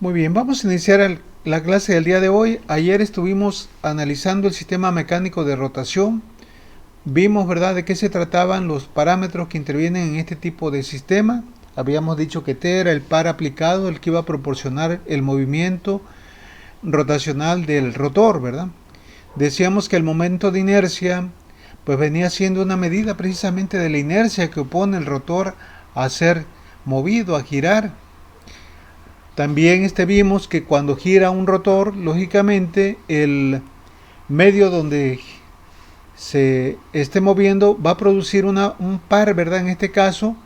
Muy bien, vamos a iniciar la clase del día de hoy. Ayer estuvimos analizando el sistema mecánico de rotación. Vimos, ¿verdad?, de qué se trataban los parámetros que intervienen en este tipo de sistema. Habíamos dicho que T era el par aplicado, el que iba a proporcionar el movimiento rotacional del rotor, ¿verdad? Decíamos que el momento de inercia pues venía siendo una medida precisamente de la inercia que opone el rotor a ser movido, a girar. También vimos que cuando gira un rotor, lógicamente el medio donde se esté moviendo va a producir un par, ¿verdad? En este caso,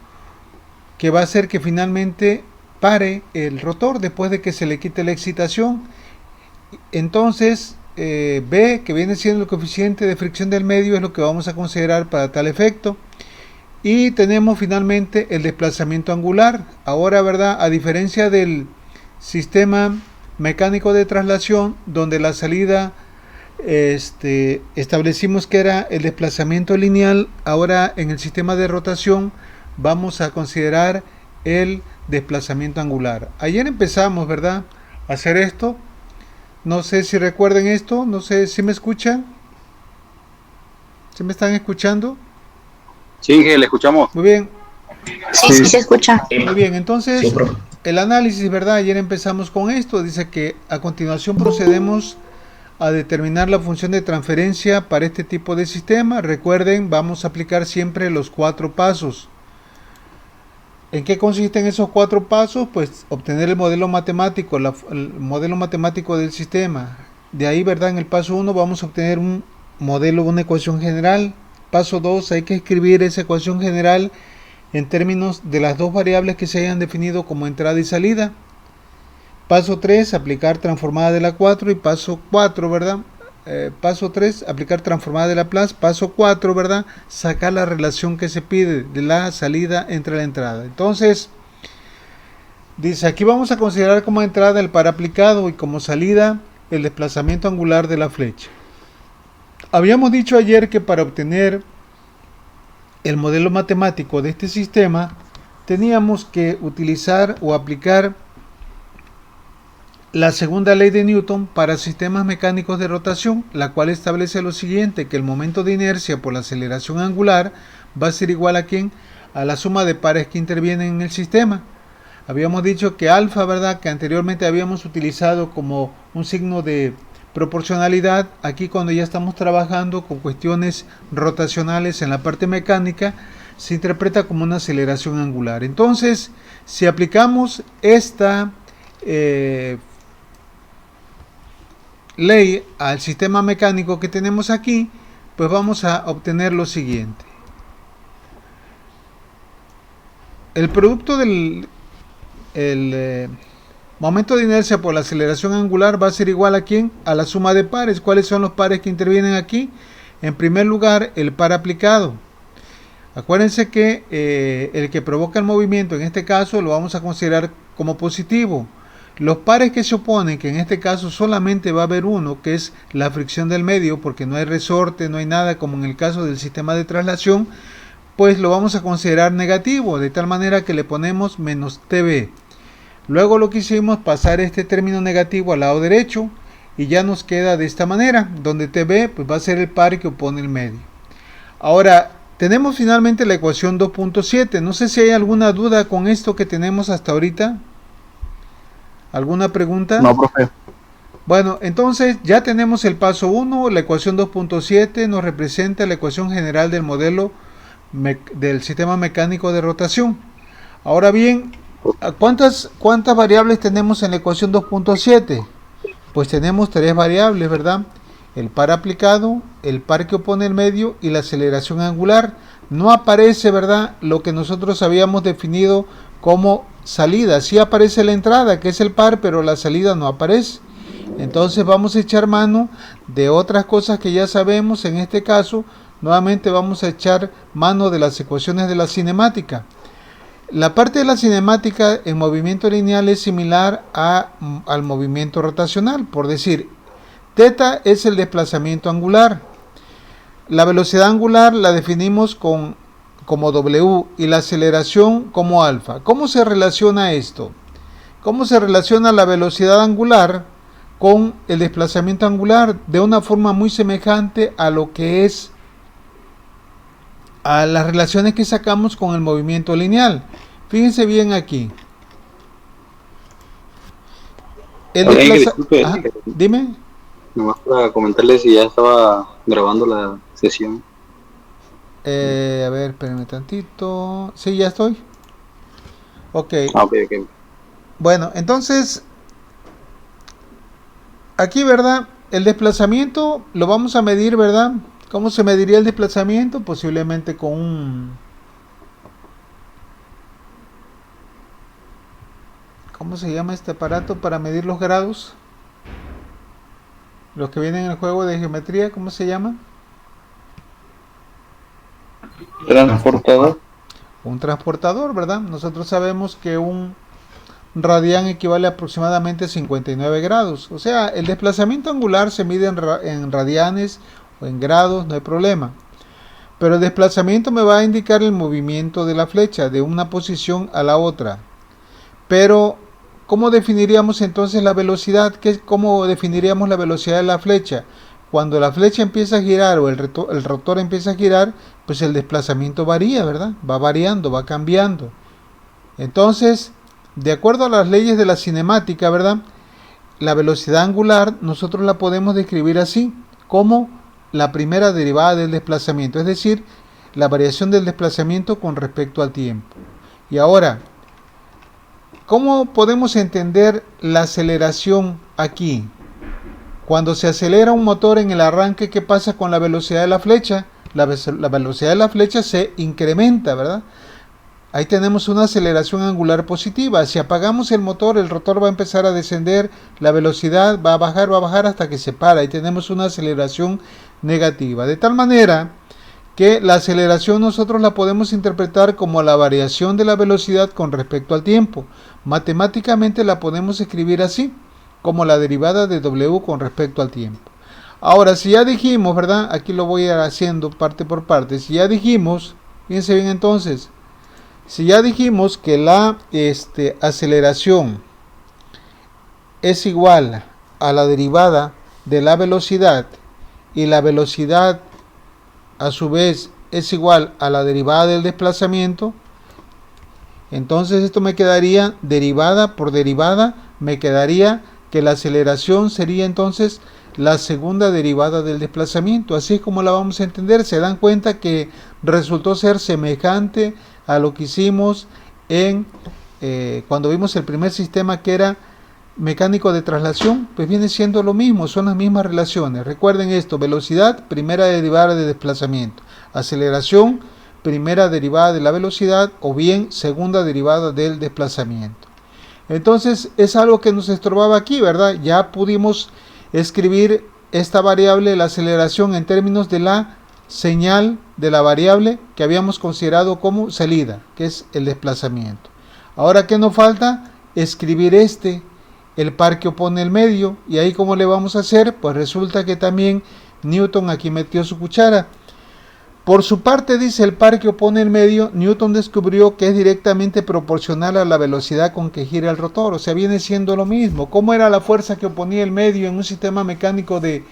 que va a hacer que finalmente pare el rotor después de que se le quite la excitación. Entonces, B, que viene siendo el coeficiente de fricción del medio, es lo que vamos a considerar para tal efecto. Y tenemos finalmente el desplazamiento angular. Ahora, ¿verdad?, a diferencia del sistema mecánico de traslación, donde la salida establecimos que era el desplazamiento lineal, ahora en el sistema de rotación vamos a considerar el desplazamiento angular. Ayer empezamos, ¿verdad?, a hacer esto. No sé si recuerden esto, no sé si me escuchan. ¿Se me están escuchando? Sí, le escuchamos. Muy bien. Sí, se escucha. Muy bien, entonces Sí, profe. el análisis, ¿verdad? Ayer empezamos con esto. Dice que a continuación procedemos a determinar la función de transferencia para este tipo de sistema. Recuerden, vamos a aplicar siempre los 4 pasos. ¿En qué consisten esos 4 pasos? Pues obtener el modelo matemático, el modelo matemático del sistema. De ahí, ¿verdad? En el paso 1 vamos a obtener un modelo, una ecuación general. Paso 2, hay que escribir esa ecuación general en términos de las dos variables que se hayan definido como entrada y salida. Paso 3, aplicar transformada de la 4. Y paso 4, ¿verdad? Paso 3, aplicar transformada de Laplace. Paso 4, ¿verdad?, sacar la relación que se pide de la salida entre la entrada. Entonces, dice, aquí vamos a considerar como entrada el par aplicado y como salida el desplazamiento angular de la flecha. Habíamos dicho ayer que para obtener el modelo matemático de este sistema teníamos que utilizar o aplicar la segunda ley de Newton para sistemas mecánicos de rotación, la cual establece lo siguiente, que el momento de inercia por la aceleración angular va a ser igual a ¿quién? A la suma de pares que intervienen en el sistema. Habíamos dicho que alfa, ¿verdad?, que anteriormente habíamos utilizado como un signo de proporcionalidad. Aquí, cuando ya estamos trabajando con cuestiones rotacionales en la parte mecánica, se interpreta como una aceleración angular. Entonces, si aplicamos esta ley al sistema mecánico que tenemos aquí, pues vamos a obtener lo siguiente. El producto del momento de inercia por la aceleración angular va a ser igual a ¿quién? A la suma de pares. ¿Cuáles son los pares que intervienen aquí? En primer lugar, el par aplicado. Acuérdense que el que provoca el movimiento, en este caso, lo vamos a considerar como positivo. Los pares que se oponen, que en este caso solamente va a haber uno, que es la fricción del medio, porque no hay resorte, no hay nada como en el caso del sistema de traslación, pues lo vamos a considerar negativo, de tal manera que le ponemos menos TB. Luego lo que hicimos, pasar este término negativo al lado derecho, y ya nos queda de esta manera, donde TB pues va a ser el par que opone el medio. Ahora, tenemos finalmente la ecuación 2.7. No sé si hay alguna duda con esto que tenemos hasta ahorita. ¿Alguna pregunta? No, profe. Bueno, entonces ya tenemos el paso 1, la ecuación 2.7 nos representa la ecuación general del modelo del sistema mecánico de rotación. Ahora bien, ¿cuántas variables tenemos en la ecuación 2.7? Pues tenemos 3 variables, ¿verdad? El par aplicado, el par que opone el medio y la aceleración angular. No aparece, ¿verdad?, lo que nosotros habíamos definido como salida. Sí aparece la entrada, que es el par, pero la salida no aparece. Entonces vamos a echar mano de otras cosas que ya sabemos. En este caso, nuevamente vamos a echar mano de las ecuaciones de la cinemática. La parte de la cinemática en movimiento lineal es similar al movimiento rotacional. Por decir, θ es el desplazamiento angular. La velocidad angular la definimos como W y la aceleración como alfa. ¿Cómo se relaciona esto? ¿Cómo se relaciona la velocidad angular con el desplazamiento angular? De una forma muy semejante a lo que es a las relaciones que sacamos con el movimiento lineal. Fíjense bien aquí. Disculpe, dime. nomás para comentarle si ya estaba grabando la sesión. A ver, espérenme tantito. Sí, ya estoy. Ok. Ok. Bueno, entonces, aquí, ¿verdad? El desplazamiento lo vamos a medir, ¿verdad? ¿Cómo se mediría el desplazamiento? Posiblemente con un... ¿Cómo se llama este aparato para medir los grados? Los que vienen en el juego de geometría, ¿cómo se llama? Transportador. Un transportador, ¿verdad? Nosotros sabemos que un radián equivale a aproximadamente 59 grados. O sea, el desplazamiento angular se mide en radianes o en grados, no hay problema. Pero el desplazamiento me va a indicar el movimiento de la flecha de una posición a la otra. Pero, ¿cómo definiríamos entonces la velocidad? ¿Cómo definiríamos la velocidad de la flecha? Cuando la flecha empieza a girar o el rotor empieza a girar, pues el desplazamiento varía, ¿verdad? Va variando, va cambiando. Entonces, de acuerdo a las leyes de la cinemática, ¿verdad? La velocidad angular nosotros la podemos describir así, como la primera derivada del desplazamiento, es decir, la variación del desplazamiento con respecto al tiempo. Y ahora, ¿cómo podemos entender la aceleración aquí? Cuando se acelera un motor en el arranque, ¿qué pasa con la velocidad de la flecha? La velocidad de la flecha se incrementa, ¿verdad? Ahí tenemos una aceleración angular positiva. Si apagamos el motor, el rotor va a empezar a descender, la velocidad va a bajar hasta que se para. Ahí tenemos una aceleración negativa. De tal manera que la aceleración nosotros la podemos interpretar como la variación de la velocidad con respecto al tiempo. Matemáticamente la podemos escribir así, como la derivada de W con respecto al tiempo. Ahora, si ya dijimos, ¿verdad? Aquí lo voy a ir haciendo parte por parte. Si ya dijimos, fíjense bien entonces, si ya dijimos que la aceleración es igual a la derivada de la velocidad y la velocidad a su vez es igual a la derivada del desplazamiento, entonces esto me quedaría derivada por derivada, me quedaría que la aceleración sería entonces la segunda derivada del desplazamiento. Así es como la vamos a entender. Se dan cuenta que resultó ser semejante a lo que hicimos cuando vimos el primer sistema, que era mecánico de traslación. Pues viene siendo lo mismo, son las mismas relaciones. Recuerden esto: velocidad, primera derivada de desplazamiento; aceleración, primera derivada de la velocidad, o bien segunda derivada del desplazamiento. Entonces es algo que nos estorbaba aquí, ¿verdad? Ya pudimos escribir esta variable, la aceleración, en términos de la señal de la variable que habíamos considerado como salida, que es el desplazamiento. Ahora, ¿qué nos falta? Escribir el par que opone el medio. Y ahí, ¿cómo le vamos a hacer? Pues resulta que también Newton aquí metió su cuchara. Por su parte, dice, el par que opone el medio, Newton descubrió que es directamente proporcional a la velocidad con que gira el rotor. O sea, viene siendo lo mismo. ¿Cómo era la fuerza que oponía el medio en un sistema mecánico de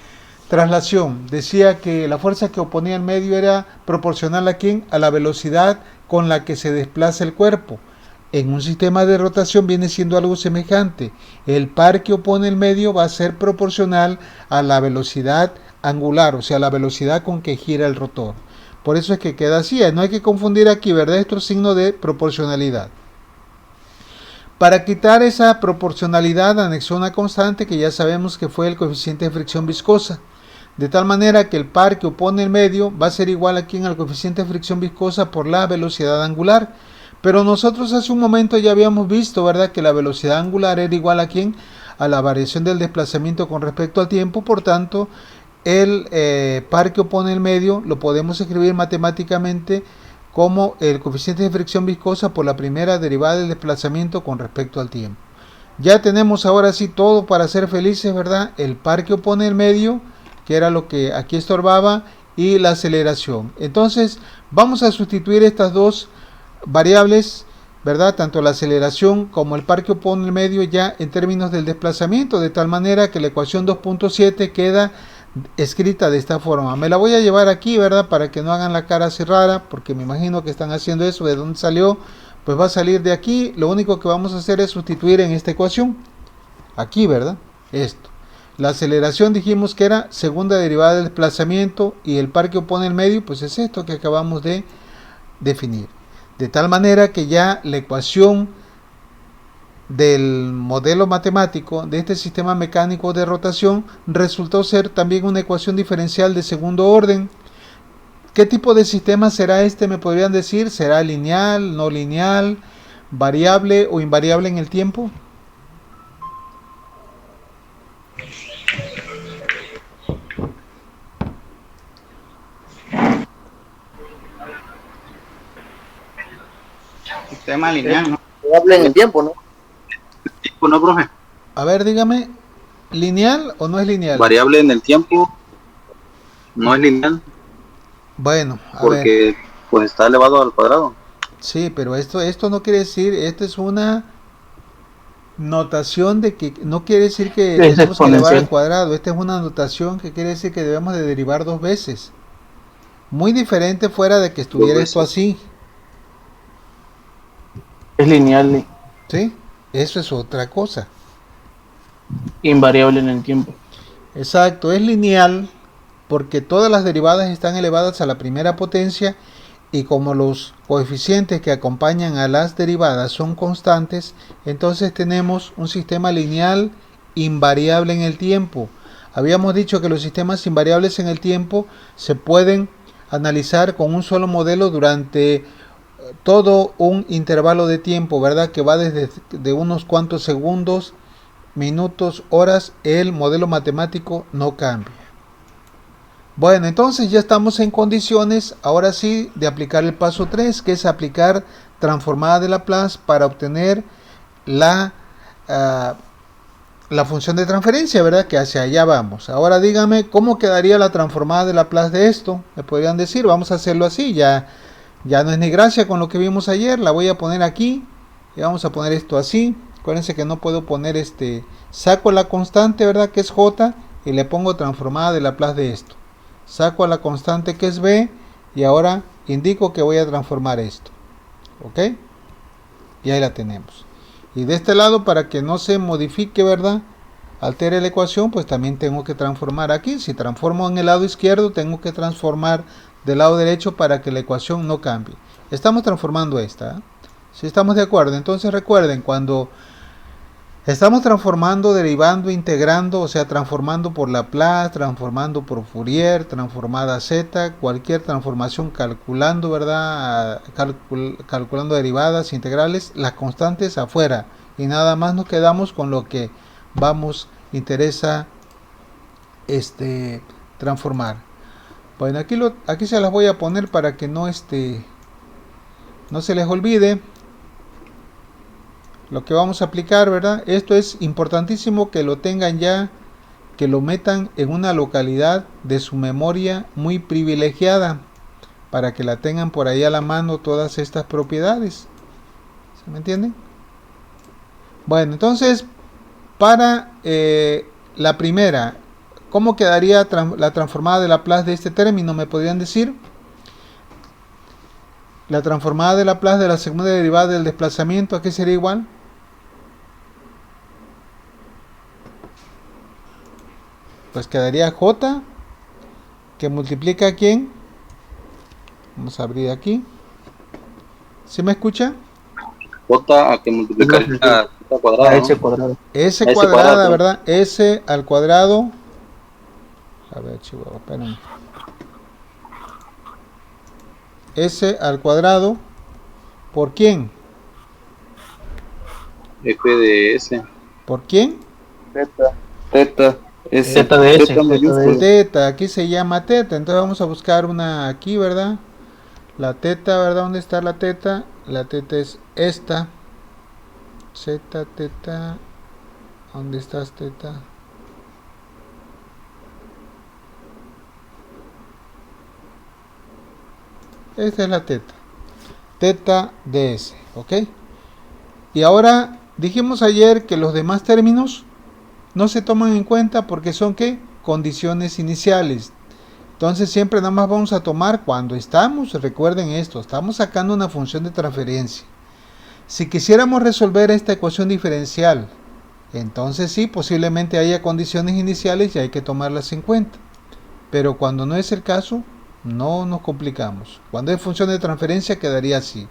traslación? Decía que la fuerza que oponía el medio era proporcional ¿a quién? A la velocidad con la que se desplaza el cuerpo. En un sistema de rotación viene siendo algo semejante. El par que opone el medio va a ser proporcional a la velocidad angular, o sea, la velocidad con que gira el rotor. Por eso es que queda así. No hay que confundir aquí, ¿verdad? Esto es signo de proporcionalidad. Para quitar esa proporcionalidad anexó una constante que ya sabemos que fue el coeficiente de fricción viscosa. De tal manera que el par que opone el medio va a ser igual aquí al coeficiente de fricción viscosa por la velocidad angular. Pero nosotros hace un momento ya habíamos visto, ¿verdad?, que la velocidad angular era igual a ¿quién? A la variación del desplazamiento con respecto al tiempo. Por tanto, el par que opone el medio lo podemos escribir matemáticamente como el coeficiente de fricción viscosa por la primera derivada del desplazamiento con respecto al tiempo. Ya tenemos ahora sí todo para ser felices, ¿verdad? El par que opone el medio, que era lo que aquí estorbaba, y la aceleración. Entonces vamos a sustituir estas dos variables ¿verdad? Tanto la aceleración como el par que opone el medio ya en términos del desplazamiento, de tal manera que la ecuación 2.7 queda escrita de esta forma. Me la voy a llevar aquí, ¿verdad? Para que no hagan la cara así rara, porque me imagino que están haciendo eso. ¿De dónde salió? Pues va a salir de aquí. Lo único que vamos a hacer es sustituir en esta ecuación. Aquí, ¿verdad? Esto. La aceleración dijimos que era segunda derivada del desplazamiento y el par que opone el medio, pues es esto que acabamos de definir. De tal manera que ya la ecuación del modelo matemático de este sistema mecánico de rotación resultó ser también una ecuación diferencial de segundo orden. ¿Qué tipo de sistema será este? Me podrían decir, ¿será lineal, no lineal, variable o invariable en el tiempo? Sistema lineal, ¿no? Variable en el tiempo, ¿no? Tiempo, ¿no, profe? A ver, dígame, ¿lineal o no es lineal? Variable en el tiempo no es lineal Bueno, a ver, porque pues está elevado al cuadrado. sí, pero esto no quiere decir, esta es una notación de que no quiere decir que Es tenemos que elevar al exponencial. cuadrado. Esta es una notación que quiere decir que debemos de derivar dos veces. Muy diferente fuera de que Dos estuviera esto veces. así, Es lineal, ¿sí? Eso es otra cosa. invariable en el tiempo. Exacto, es lineal porque todas las derivadas están elevadas a la primera potencia y como los coeficientes que acompañan a las derivadas son constantes, entonces tenemos un sistema lineal invariable en el tiempo. Habíamos dicho que los sistemas invariables en el tiempo se pueden analizar con un solo modelo durante todo un intervalo de tiempo, ¿verdad? Que va desde de unos cuantos segundos, minutos, horas, el modelo matemático no cambia. Bueno, entonces ya estamos en condiciones, ahora sí, de aplicar el paso 3, que es aplicar transformada de Laplace para obtener la, uh, la función de transferencia, ¿verdad? Que hacia allá vamos. Ahora dígame, ¿cómo quedaría la transformada de Laplace de esto? Me podrían decir, vamos a hacerlo así, ya no es ni gracia con lo que vimos ayer, la voy a poner aquí y vamos a poner esto así. Acuérdense que no puedo poner saco la constante, ¿verdad? Que es J y le pongo transformada de Laplace de esto. Saco a la constante que es B y ahora indico que voy a transformar esto. ¿Ok? Y ahí la tenemos. Y de este lado, para que no se modifique, ¿verdad? Altere la ecuación, pues también tengo que transformar aquí. Si transformo en el lado izquierdo, tengo que transformar del lado derecho para que la ecuación no cambie. Estamos transformando esta. Si estamos de acuerdo, entonces recuerden, cuando estamos transformando, derivando, integrando, o sea, transformando por Laplace, transformando por Fourier, transformada Z, cualquier transformación calculando, ¿verdad? Calculando derivadas, integrales, las constantes afuera. Y nada más nos quedamos con lo que interesa transformar. Bueno, aquí se las voy a poner para que no se les olvide lo que vamos a aplicar, ¿verdad? Esto es importantísimo que lo tengan ya, que lo metan en una localidad de su memoria muy privilegiada, para que la tengan por ahí a la mano todas estas propiedades. ¿Se me entienden? Bueno, entonces, para la primera, ¿cómo quedaría la transformada de Laplace de este término? ¿Me podrían decir? La transformada de Laplace de la segunda derivada del desplazamiento, ¿a qué sería igual? Pues quedaría J, que multiplica a ¿quién? Vamos a abrir aquí. ¿Sí me escucha? J a que multiplicaría a Z cuadrada, A ¿no? S cuadrado. S S cuadrada, cuadrado. ¿verdad? S al cuadrado. A ver, chihuahua, espérame. S al cuadrado. ¿Por quién? F de S. ¿Por quién? Teta. Teta. S. Teta de S. Teta mayúscula. Teta, aquí se llama teta. Entonces vamos a buscar una aquí, ¿verdad? La teta, ¿verdad? ¿Dónde está la teta? La teta es esta. Z, teta. ¿Dónde estás, teta? Esta es la teta. Teta de S, ¿ok? Y ahora dijimos ayer que los demás términos no se toman en cuenta porque son ¿qué? Condiciones iniciales. Entonces siempre nada más vamos a tomar cuando estamos, recuerden esto, estamos sacando una función de transferencia. Si quisiéramos resolver esta ecuación diferencial, entonces sí, posiblemente haya condiciones iniciales y hay que tomarlas en cuenta. Pero cuando no es el caso, no nos complicamos. Cuando es función de transferencia quedaría así.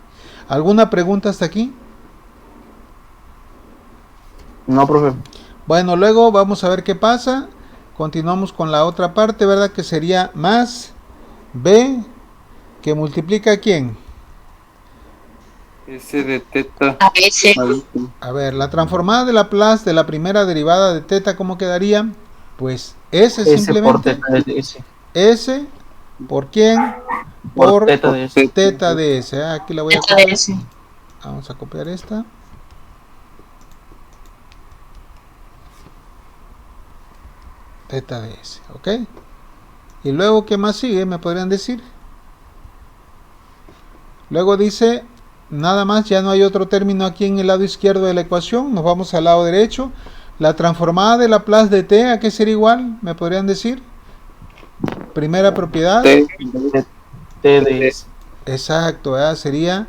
¿Alguna pregunta hasta aquí? No, profe. Bueno, luego vamos a ver qué pasa. Continuamos con la otra parte, ¿verdad? Que sería más b que multiplica ¿a quién? S de teta. A S. A ver, la transformada de Laplace de la primera derivada de teta, ¿cómo quedaría? Pues S S por simplemente. teta de S. S por quién? Por teta de S. Teta de S. Aquí la voy a Teta de S. Vamos a copiar esta. Teta de S, ¿ok? Y luego, ¿qué más sigue? ¿Me podrían decir? Luego dice, nada más, ya no hay otro término aquí en el lado izquierdo de la ecuación. Nos vamos al lado derecho. La transformada de Laplace de t, ¿a qué sería igual? ¿Me podrían decir? Primera propiedad. T, T de S. Exacto, sería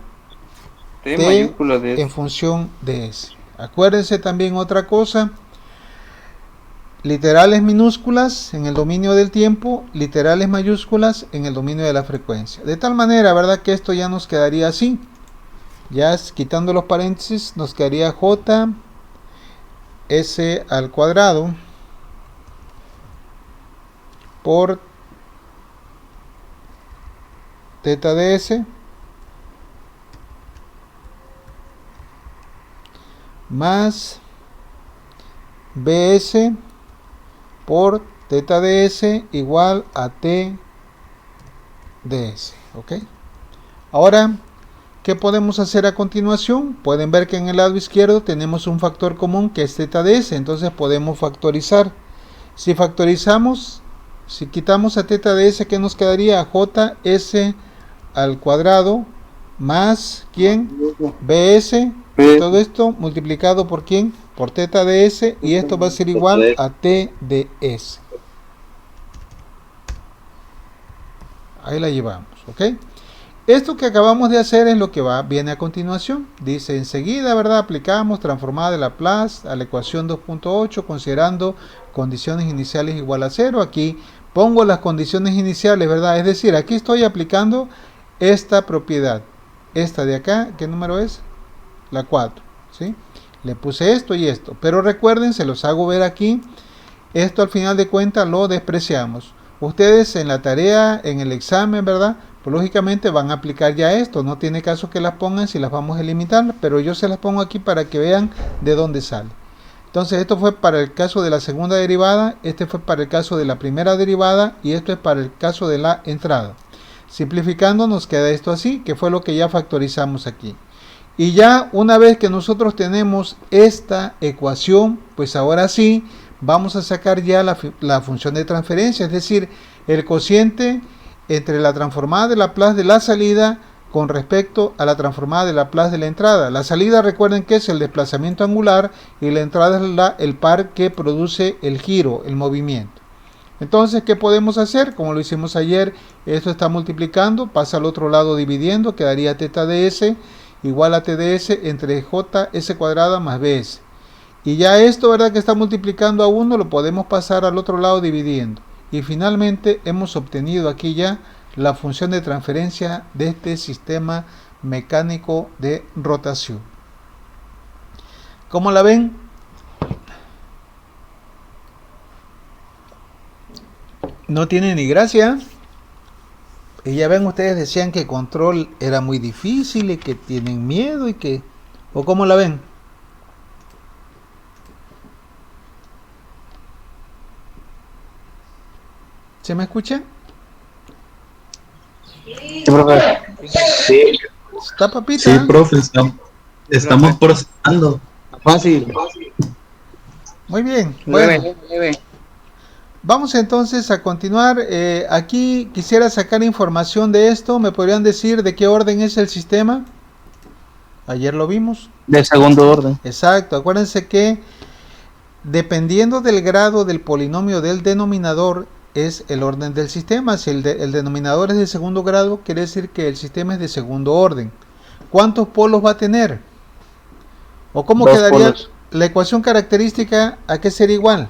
T T mayúscula de en S. función de S. Acuérdense también otra cosa. Literales minúsculas en el dominio del tiempo, literales mayúsculas en el dominio de la frecuencia. De tal manera, ¿verdad? Que esto ya nos quedaría así. Ya quitando los paréntesis, nos quedaría J S al cuadrado por teta de S más BS por teta de S igual a T de S, ¿ok? Ahora, ¿qué podemos hacer a continuación? Pueden ver que en el lado izquierdo tenemos un factor común que es teta de S, entonces podemos factorizar. Si factorizamos, si quitamos a teta de S, ¿qué nos quedaría? JS al cuadrado más, ¿quién? BS, y todo esto multiplicado por ¿quién? Por teta de S, y esto va a ser igual a T de S. Ahí la llevamos, ¿ok? Esto que acabamos de hacer es lo que viene a continuación. Dice enseguida, ¿verdad? Aplicamos transformada de Laplace a la ecuación 2.8 considerando condiciones iniciales igual a 0. Aquí pongo las condiciones iniciales, ¿verdad? Es decir, aquí estoy aplicando esta propiedad. Esta de acá, ¿qué número es? La 4, ¿sí? Le puse esto y esto. Pero recuerden, se los hago ver aquí. Esto al final de cuentas lo despreciamos. Ustedes en la tarea, en el examen, ¿verdad? Pues lógicamente van a aplicar ya esto. No tiene caso que las pongan si las vamos a eliminar. Pero yo se las pongo aquí para que vean de dónde sale. Entonces esto fue para el caso de la segunda derivada. Este fue para el caso de la primera derivada. Y esto es para el caso de la entrada. Simplificando nos queda esto así, que fue lo que ya factorizamos aquí. Y ya una vez que nosotros tenemos esta ecuación, pues ahora sí vamos a sacar ya la función de transferencia, es decir, el cociente entre la transformada de Laplace de la salida con respecto a la transformada de Laplace de la entrada. La salida, recuerden que es el desplazamiento angular y la entrada es el par que produce el giro, el movimiento. Entonces, ¿qué podemos hacer? Como lo hicimos ayer, esto está multiplicando, pasa al otro lado dividiendo, quedaría teta de S igual a T de S entre JS cuadrada más BS. Y ya esto, ¿verdad? Que está multiplicando a 1, lo podemos pasar al otro lado dividiendo. Y finalmente hemos obtenido aquí ya la función de transferencia de este sistema mecánico de rotación. ¿Cómo la ven? No tiene ni gracia. Y ya ven, ustedes decían que control era muy difícil y que tienen miedo y que... ¿O cómo la ven? ¿Se me escucha? Sí, profe. Sí. ¿Está papita? Sí, profe, estamos procesando. Fácil. Muy bien. Muy Bueno, bien, muy bien. vamos entonces a continuar. Aquí quisiera sacar información de esto. ¿Me podrían decir de qué orden es el sistema? Ayer lo vimos. De segundo orden. Exacto, acuérdense que dependiendo del grado del polinomio del denominador es el orden del sistema. Si el denominador es de segundo grado, quiere decir que el sistema es de segundo orden. ¿Cuántos polos va a tener? ¿O cómo Dos quedaría polos. la ecuación característica? ¿A qué sería igual?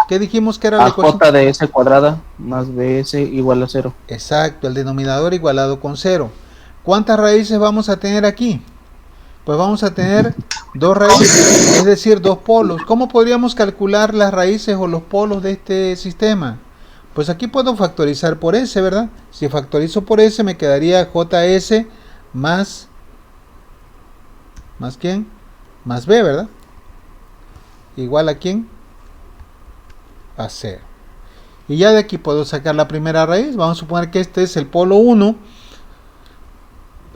¿Qué dijimos que era la A ecuación? j de s cuadrada más bs igual a 0. Exacto, el denominador igualado con 0. ¿Cuántas raíces vamos a tener aquí? Pues vamos a tener 2 raíces, es decir, 2 polos. ¿Cómo podríamos calcular las raíces o los polos de este sistema? Pues aquí puedo factorizar por s, ¿verdad? Si factorizo por s me quedaría js más ¿quién? Más b, ¿verdad? Igual a ¿quién? A 0. Y ya de aquí puedo sacar la primera raíz. Vamos a suponer que este es el polo 1.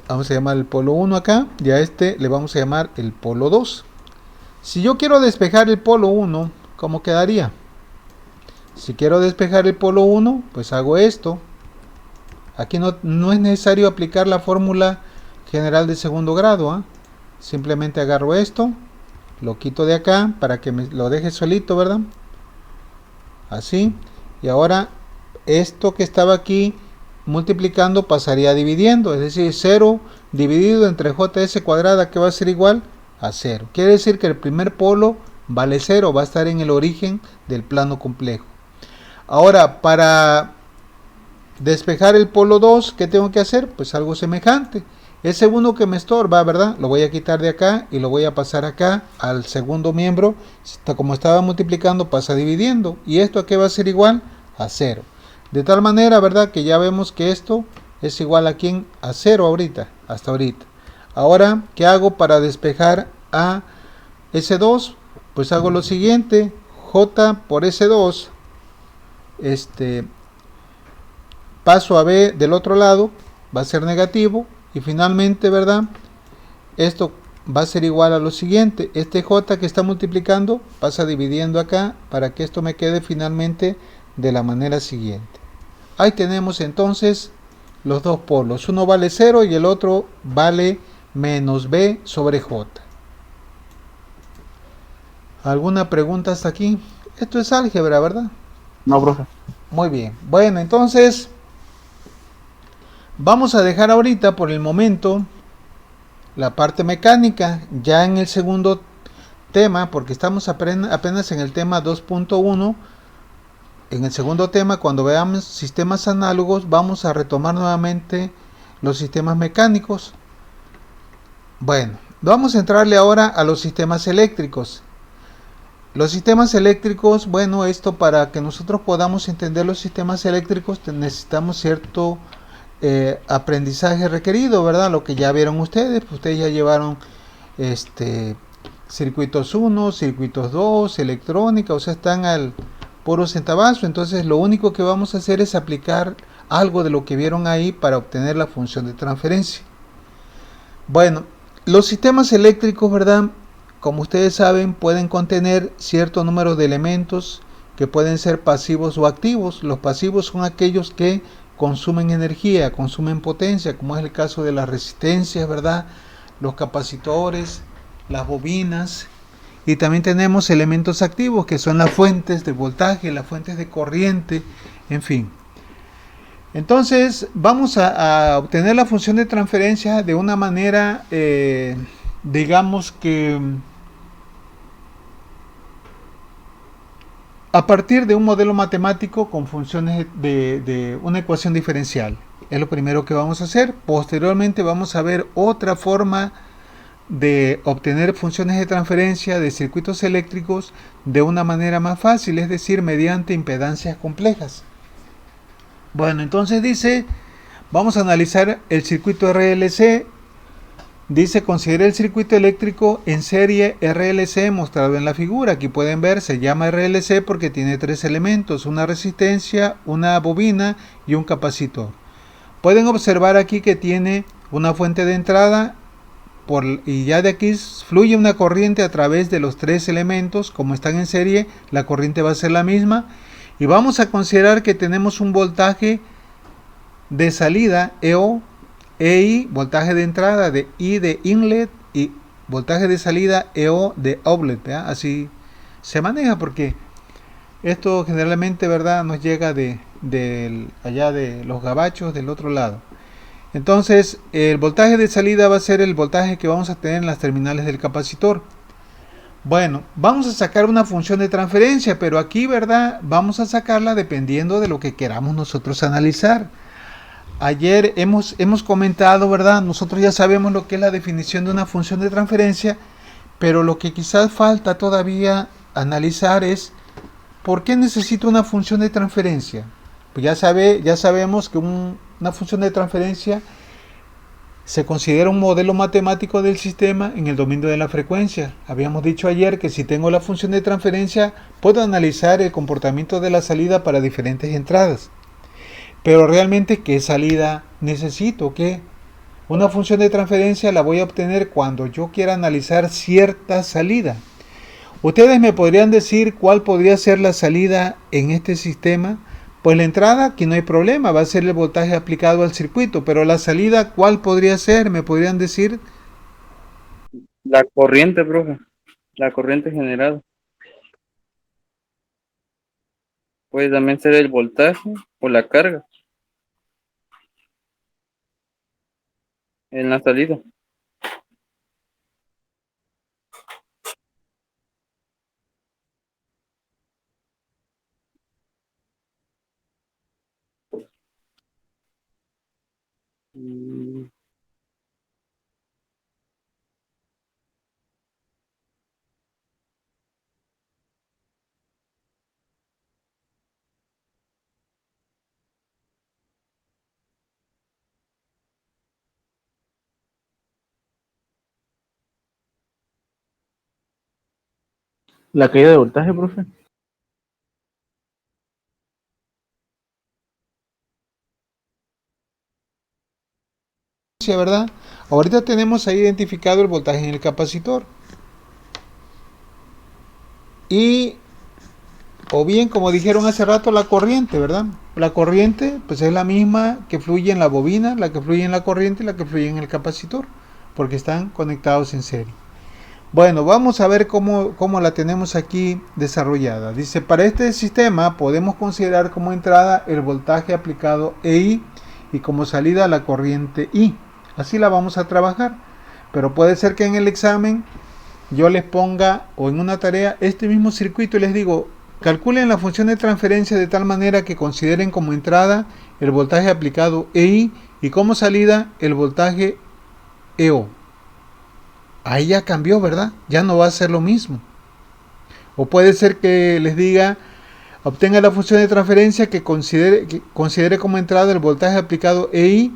Vamos a llamar el polo 1 acá. Y a este le vamos a llamar el polo 2. Si yo quiero despejar el polo 1, ¿cómo quedaría? Si quiero despejar el polo 1, pues hago esto. Aquí no es necesario aplicar la fórmula general de segundo grado, ¿eh? Simplemente agarro esto, lo quito de acá para que me lo deje solito, ¿verdad? Así. Y ahora esto que estaba aquí multiplicando pasaría dividiendo, es decir, 0 dividido entre js cuadrada, que va a ser igual a 0. Quiere decir que el primer polo vale 0, va a estar en el origen del plano complejo. Ahora, para despejar el polo 2, ¿qué tengo que hacer? Pues algo semejante. Ese uno que me estorba, ¿verdad? Lo voy a quitar de acá y lo voy a pasar acá al segundo miembro. Como estaba multiplicando, pasa dividiendo. ¿Y esto a qué va a ser igual? A 0. De tal manera, ¿verdad? Que ya vemos que esto es igual a ¿quién? A 0 ahorita, hasta ahorita. Ahora, ¿qué hago para despejar a S2? Pues hago lo siguiente. J por S2. Paso a B del otro lado. Va a ser negativo. Y finalmente, ¿verdad? Esto va a ser igual a lo siguiente. Este J que está multiplicando pasa dividiendo acá para que esto me quede finalmente de la manera siguiente. Ahí tenemos entonces los dos polos. Uno vale 0 y el otro vale menos B sobre J. ¿Alguna pregunta hasta aquí? Esto es álgebra, ¿verdad? No, profe. Muy bien. Bueno, entonces vamos a dejar ahorita por el momento la parte mecánica. Ya en el segundo tema, porque estamos apenas en el tema 2.1. En el segundo tema, cuando veamos sistemas análogos, vamos a retomar nuevamente los sistemas mecánicos. Bueno, vamos a entrarle ahora a los sistemas eléctricos. Los sistemas eléctricos, bueno, esto para que nosotros podamos entender los sistemas eléctricos necesitamos cierto aprendizaje requerido, ¿verdad? Lo que ya vieron ustedes ya llevaron circuitos 1, circuitos 2, electrónica, o sea, están al puro centavazo. Entonces lo único que vamos a hacer es aplicar algo de lo que vieron ahí para obtener la función de transferencia. Bueno, los sistemas eléctricos, ¿verdad? Como ustedes saben, pueden contener cierto número de elementos que pueden ser pasivos o activos. Los pasivos son aquellos que consumen energía, consumen potencia, como es el caso de las resistencias, ¿verdad? Los capacitores, las bobinas. Y también tenemos elementos activos, que son las fuentes de voltaje, las fuentes de corriente, en fin. Entonces, vamos a obtener la función de transferencia de una manera, digamos que a partir de un modelo matemático con funciones de una ecuación diferencial. Es lo primero que vamos a hacer. Posteriormente vamos a ver otra forma de obtener funciones de transferencia de circuitos eléctricos de una manera más fácil, es decir, mediante impedancias complejas. Bueno, entonces dice, vamos a analizar el circuito RLC. Dice, considere el circuito eléctrico en serie RLC mostrado en la figura. Aquí pueden ver, se llama RLC porque tiene 3 elementos, una resistencia, una bobina y un capacitor. Pueden observar aquí que tiene una fuente de entrada y ya de aquí fluye una corriente a través de los 3 elementos. Como están en serie, la corriente va a ser la misma. Y vamos a considerar que tenemos un voltaje de salida EO, EI, voltaje de entrada de I de inlet voltaje de salida EO de outlet, ¿verdad? Así se maneja porque esto generalmente, ¿verdad?, nos llega allá de los gabachos del otro lado. Entonces, el voltaje de salida va a ser el voltaje que vamos a tener en las terminales del capacitor. Bueno, vamos a sacar una función de transferencia, pero aquí, ¿verdad?, vamos a sacarla dependiendo de lo que queramos nosotros analizar. Ayer hemos comentado, ¿verdad?, nosotros ya sabemos lo que es la definición de una función de transferencia, pero lo que quizás falta todavía analizar es ¿por qué necesito una función de transferencia? Pues ya sabemos que una función de transferencia se considera un modelo matemático del sistema en el dominio de la frecuencia. Habíamos dicho ayer que si tengo la función de transferencia, puedo analizar el comportamiento de la salida para diferentes entradas. Pero realmente, ¿qué salida necesito? ¿Qué? Una función de transferencia la voy a obtener cuando yo quiera analizar cierta salida. ¿Ustedes me podrían decir cuál podría ser la salida en este sistema? Pues la entrada, aquí no hay problema, va a ser el voltaje aplicado al circuito, pero la salida, ¿cuál podría ser? ¿Me podrían decir? La corriente, profe. La corriente generada. Puede también ser el voltaje o la carga en la salida. Mm, La caída de voltaje, profe. ¿Verdad? Ahorita tenemos ahí identificado el voltaje en el capacitor. Y, o bien, como dijeron hace rato, la corriente, ¿verdad? La corriente, pues es la misma que fluye en la bobina, la que fluye en la corriente y la que fluye en el capacitor, porque están conectados en serie. Bueno, vamos a ver cómo la tenemos aquí desarrollada. Dice, para este sistema podemos considerar como entrada el voltaje aplicado EI y como salida la corriente I. Así la vamos a trabajar. Pero puede ser que en el examen yo les ponga, o en una tarea, este mismo circuito y les digo, calculen la función de transferencia de tal manera que consideren como entrada el voltaje aplicado EI y como salida el voltaje EO. Ahí ya cambió, ¿verdad? Ya no va a ser lo mismo. O puede ser que les diga, obtenga la función de transferencia que considere como entrada el voltaje aplicado EI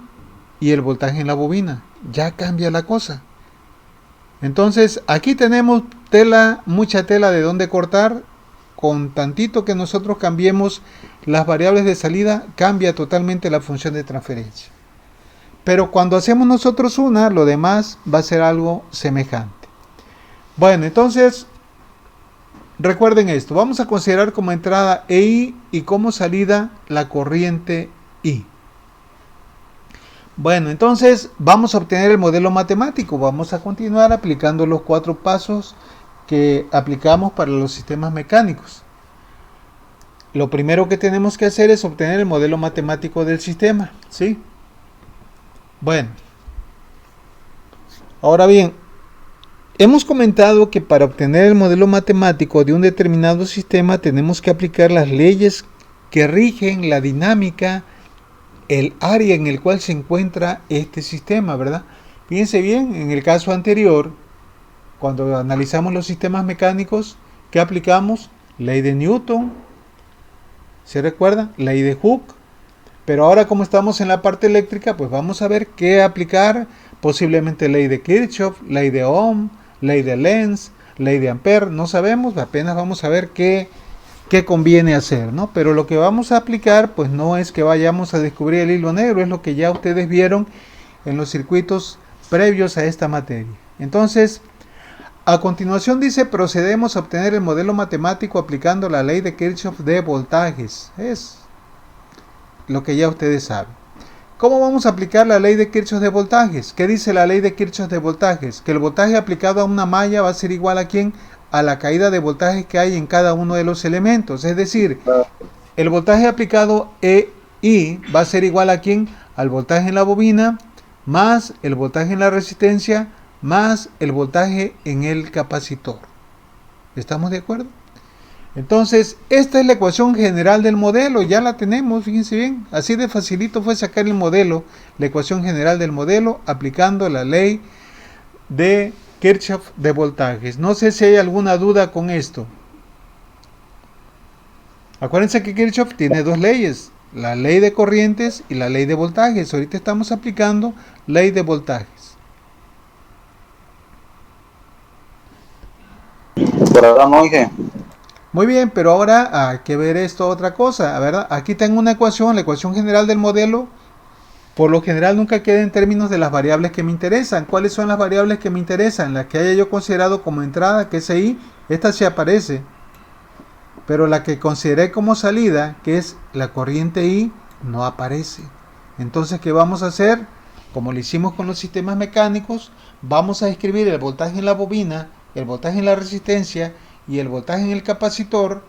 y el voltaje en la bobina. Ya cambia la cosa. Entonces, aquí tenemos mucha tela de dónde cortar. Con tantito que nosotros cambiemos las variables de salida, cambia totalmente la función de transferencia. Pero cuando hacemos nosotros una, lo demás va a ser algo semejante. Bueno, entonces, recuerden esto. Vamos a considerar como entrada EI y como salida la corriente I. Bueno, entonces vamos a obtener el modelo matemático. Vamos a continuar aplicando los 4 pasos que aplicamos para los sistemas mecánicos. Lo primero que tenemos que hacer es obtener el modelo matemático del sistema, ¿sí? Bueno, ahora bien, hemos comentado que para obtener el modelo matemático de un determinado sistema tenemos que aplicar las leyes que rigen la dinámica, el área en el cual se encuentra este sistema, ¿verdad? Fíjense bien, en el caso anterior, cuando analizamos los sistemas mecánicos, ¿qué aplicamos? Ley de Newton, ¿se recuerda? Ley de Hooke. Pero ahora, como estamos en la parte eléctrica, pues vamos a ver qué aplicar. Posiblemente ley de Kirchhoff, ley de Ohm, ley de Lenz, ley de Ampere. No sabemos, apenas vamos a ver qué conviene hacer, ¿no? Pero lo que vamos a aplicar, pues no es que vayamos a descubrir el hilo negro, es lo que ya ustedes vieron en los circuitos previos a esta materia. Entonces, a continuación dice, procedemos a obtener el modelo matemático aplicando la ley de Kirchhoff de voltajes. Es lo que ya ustedes saben. ¿Cómo vamos a aplicar la ley de Kirchhoff de voltajes? ¿Qué dice la ley de Kirchhoff de voltajes? Que el voltaje aplicado a una malla va a ser igual a ¿quién? A la caída de voltaje que hay en cada uno de los elementos. Es decir, el voltaje aplicado EI va a ser igual a ¿quién? Al voltaje en la bobina, más el voltaje en la resistencia, más el voltaje en el capacitor. ¿Estamos de acuerdo? Entonces, esta es la ecuación general del modelo, ya la tenemos, fíjense bien, así de facilito fue sacar el modelo, la ecuación general del modelo, aplicando la ley de Kirchhoff de voltajes. No sé si hay alguna duda con esto. Acuérdense que Kirchhoff tiene dos leyes, la ley de corrientes y la ley de voltajes. Ahorita estamos aplicando ley de voltajes. Por ahora no, dije. Muy bien, pero ahora hay que ver esto otra cosa, ¿verdad? Aquí tengo una ecuación, la ecuación general del modelo. Por lo general nunca queda en términos de las variables que me interesan. ¿Cuáles son las variables que me interesan? Las que haya yo considerado como entrada, que es I, esta sí aparece. Pero la que consideré como salida, que es la corriente I, no aparece. Entonces, ¿qué vamos a hacer? Como lo hicimos con los sistemas mecánicos, vamos a escribir el voltaje en la bobina, el voltaje en la resistencia y el voltaje en el capacitor,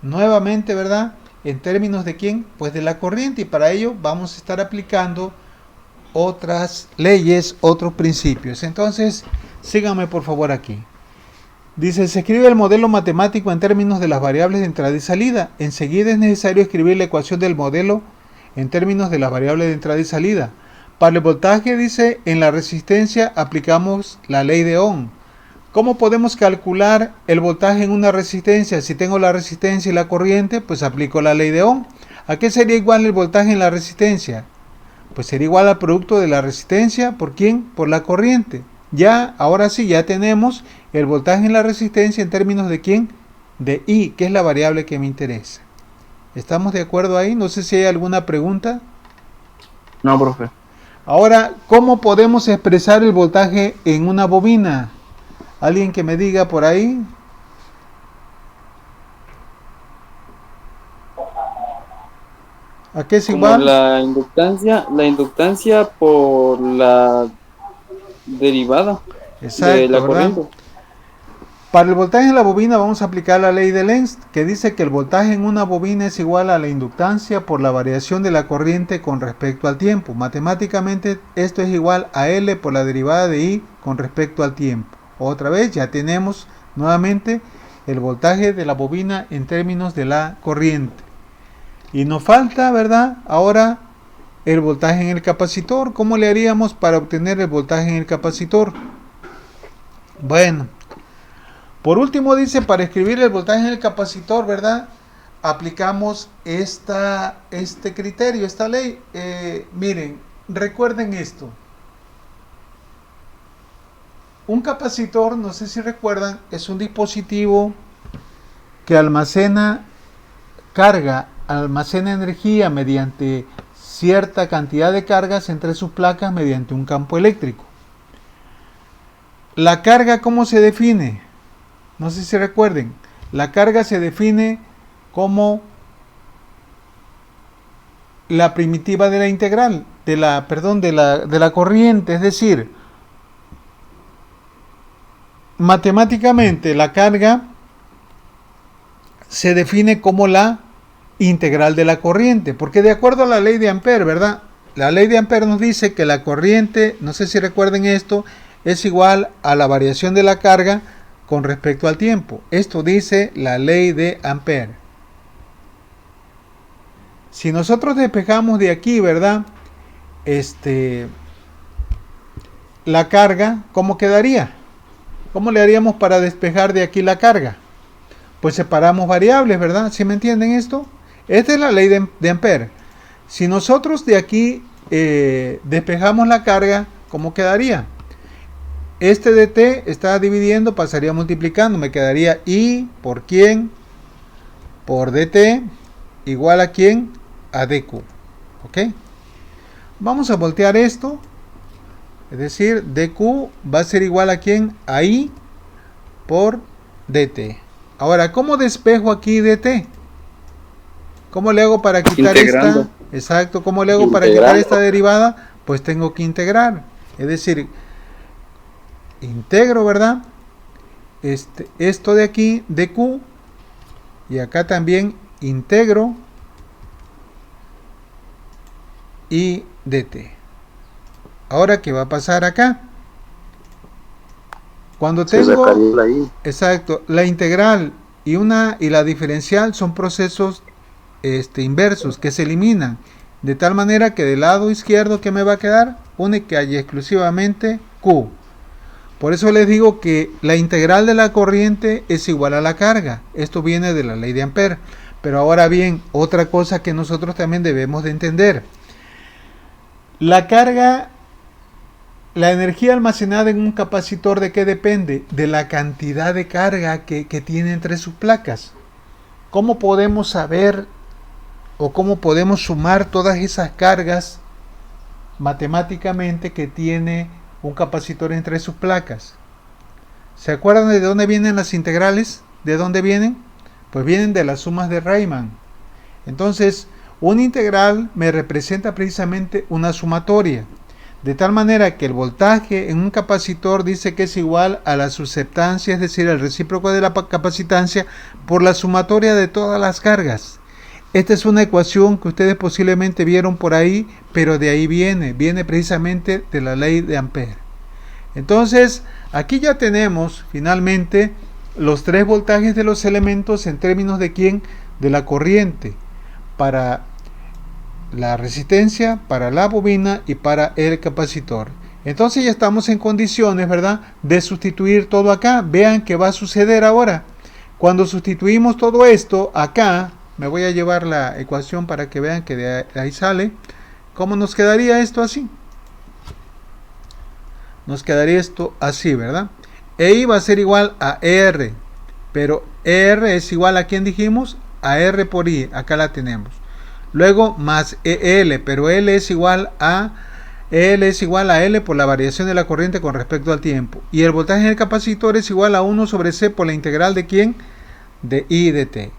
nuevamente, ¿verdad? En términos de quién, pues de la corriente, y para ello vamos a estar aplicando otras leyes, otros principios. Entonces, síganme por favor aquí. Dice, se escribe el modelo matemático en términos de las variables de entrada y salida. Enseguida es necesario escribir la ecuación del modelo en términos de las variables de entrada y salida. Para el voltaje, dice, en la resistencia aplicamos la ley de Ohm. ¿Cómo podemos calcular el voltaje en una resistencia? Si tengo la resistencia y la corriente, pues aplico la ley de Ohm. ¿A qué sería igual el voltaje en la resistencia? Pues sería igual al producto de la resistencia, ¿por quién? Por la corriente. Ya, ahora sí, ya tenemos el voltaje en la resistencia en términos de quién? De I, que es la variable que me interesa. ¿Estamos de acuerdo ahí? No sé si hay alguna pregunta. No, profe. Ahora, ¿cómo podemos expresar el voltaje en una bobina? ¿Alguien que me diga por ahí? ¿A qué es Como igual? la inductancia por la derivada de Exacto, la ¿verdad? corriente. Para el voltaje en la bobina vamos a aplicar la ley de Lenz, que dice que el voltaje en una bobina es igual a la inductancia por la variación de la corriente con respecto al tiempo. Matemáticamente esto es igual a L por la derivada de I con respecto al tiempo. Otra vez ya tenemos nuevamente el voltaje de la bobina en términos de la corriente. Y nos falta, ¿verdad? Ahora el voltaje en el capacitor. ¿Cómo le haríamos para obtener el voltaje en el capacitor? Bueno, por último dice, para escribir el voltaje en el capacitor, ¿verdad? Aplicamos este criterio, esta ley. Miren, recuerden esto. Un capacitor, no sé si recuerdan, es un dispositivo que almacena carga, almacena energía mediante cierta cantidad de cargas entre sus placas mediante un campo eléctrico. La carga, ¿cómo se define? No sé si recuerden. La carga se define como la primitiva de la integral, de la corriente, es decir, matemáticamente la carga se define como la integral de la corriente, porque de acuerdo a la ley de Ampère, ¿verdad? La ley de Ampère nos dice que la corriente, no sé si recuerden esto, es igual a la variación de la carga con respecto al tiempo. Esto dice la ley de Ampère. Si nosotros despejamos de aquí, ¿verdad? La carga, ¿cómo quedaría? ¿Cómo le haríamos para despejar de aquí la carga? Pues separamos variables, ¿verdad? ¿Sí me entienden esto? Esta es la ley de Ampère. Si nosotros de aquí despejamos la carga, ¿cómo quedaría? Este de t está dividiendo, pasaría multiplicando. Me quedaría I por quién, por dt, igual a quién, a dq. ¿Ok? Vamos a voltear esto. Es decir, dq va a ser igual a quién, a I por dt. Ahora, ¿cómo despejo aquí dt? ¿Cómo le hago para quitar Integrando. Exacto, ¿cómo le hago para quitar Integral. esta derivada? Pues tengo que integrar. Es decir, integro, ¿verdad? Esto de aquí, de Q, y acá también integro y dt. Ahora, ¿qué va a pasar acá? Cuando Se tengo, sacaría la I. exacto, la integral y la diferencial son procesos inversos que se eliminan, de tal manera que del lado izquierdo, ¿qué me va a quedar? Única y exclusivamente Q. Por eso les digo que la integral de la corriente es igual a la carga. Esto viene de la ley de Ampère. Pero ahora bien, otra cosa que nosotros también debemos de entender. La carga, la energía almacenada en un capacitor, ¿de qué depende? De la cantidad de carga que tiene entre sus placas. ¿Cómo podemos saber o cómo podemos sumar todas esas cargas matemáticamente que tiene un capacitor entre sus placas? ¿Se acuerdan de dónde vienen las integrales? ¿De dónde vienen? Pues vienen de las sumas de Riemann. Entonces, una integral me representa precisamente una sumatoria, de tal manera que el voltaje en un capacitor dice que es igual a la susceptancia, es decir, el recíproco de la capacitancia, por la sumatoria de todas las cargas. Esta es una ecuación que ustedes posiblemente vieron por ahí, pero de ahí viene precisamente de la ley de Ampère. Entonces, aquí ya tenemos finalmente los tres voltajes de los elementos en términos de quién, de la corriente, para la resistencia, para la bobina y para el capacitor. Entonces ya estamos en condiciones, ¿verdad?, de sustituir todo acá. Vean qué va a suceder ahora. Cuando sustituimos todo esto acá, me voy a llevar la ecuación para que vean que de ahí sale. ¿Cómo nos quedaría esto así? Nos quedaría esto así, ¿verdad? EI va a ser igual a ER, pero ER es igual a, ¿quién dijimos? A R por I, acá la tenemos. Luego más EL, pero L es igual a L por la variación de la corriente con respecto al tiempo. Y el voltaje en el capacitor es igual a 1 sobre C por la integral de ¿quién? De I de T.